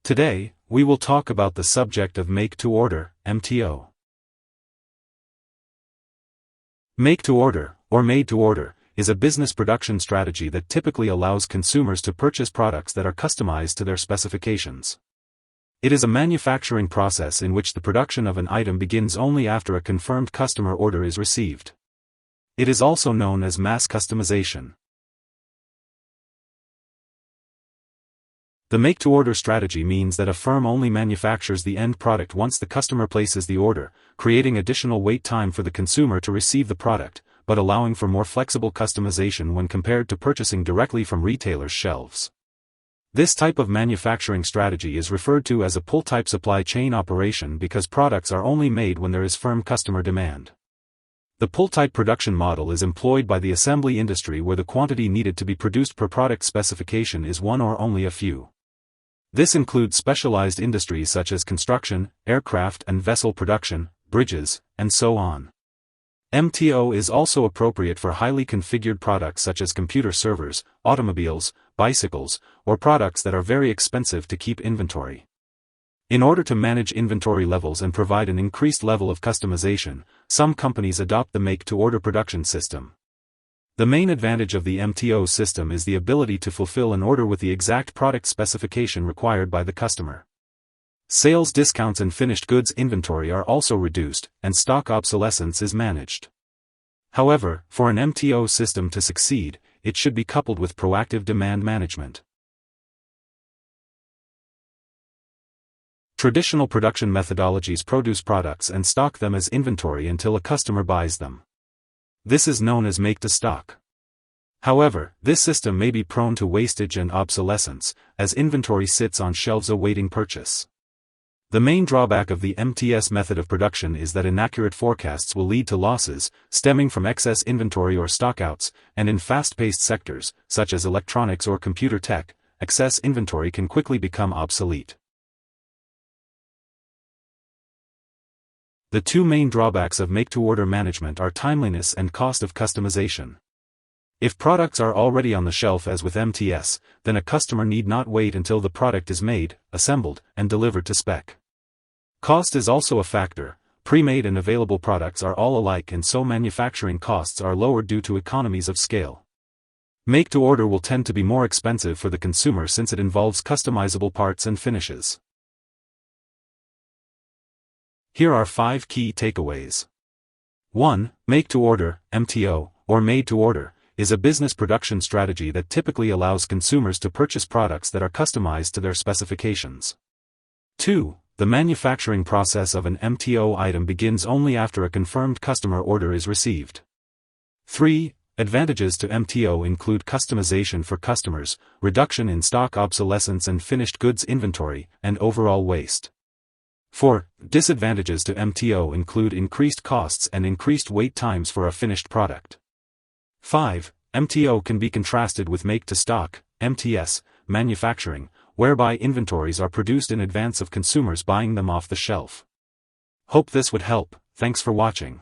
Today, we will talk about the subject of make-to-order, MTO. Make-to-order, or made-to-order, is a business production strategy that typically allows consumers to purchase products that are customized to their specifications. It is a manufacturing process in which the production of an item begins only after a confirmed customer order is received. It is also known as mass customization. The make-to-order strategy means that a firm only manufactures the end product once the customer places the order, creating additional wait time for the consumer to receive the product, but allowing for more flexible customization when compared to purchasing directly from retailers' shelves. This type of manufacturing strategy is referred to as a pull-type supply chain operation because products are only made when there is firm customer demand. The pull-type production model is employed by the assembly industry where the quantity needed to be produced per product specification is one or only a few. This includes specialized industries such as construction, aircraft and vessel production, bridges, and so on. MTO is also appropriate for highly configured products such as computer servers, automobiles, bicycles, or products that are very expensive to keep inventory. In order to manage inventory levels and provide an increased level of customization, some companies adopt the make-to-order production system. The main advantage of the MTO system is the ability to fulfill an order with the exact product specification required by the customer. Sales discounts and finished goods inventory are also reduced, and stock obsolescence is managed. However, for an MTO system to succeed, it should be coupled with proactive demand management. Traditional production methodologies produce products and stock them as inventory until a customer buys them. This is known as make-to-stock. However, this system may be prone to wastage and obsolescence, as inventory sits on shelves awaiting purchase. The main drawback of the MTS method of production is that inaccurate forecasts will lead to losses, stemming from excess inventory or stockouts, and in fast-paced sectors, such as electronics or computer tech, excess inventory can quickly become obsolete. The two main drawbacks of make-to-order management are timeliness and cost of customization. If products are already on the shelf as with MTS, then a customer need not wait until the product is made, assembled, and delivered to spec. Cost is also a factor. Pre-made and available products are all alike and so manufacturing costs are lower due to economies of scale. Make-to-order will tend to be more expensive for the consumer since it involves customizable parts and finishes. Here are 5 key takeaways. 1. Make-to-order, MTO, or made-to-order, is a business production strategy that typically allows consumers to purchase products that are customized to their specifications. 2. The manufacturing process of an MTO item begins only after a confirmed customer order is received. 3. Advantages to MTO include customization for customers, reduction in stock obsolescence and finished goods inventory, and overall waste. 4. Disadvantages to MTO include increased costs and increased wait times for a finished product. 5. MTO can be contrasted with make-to-stock, MTS, manufacturing, whereby inventories are produced in advance of consumers buying them off the shelf. Hope this would help. Thanks for watching.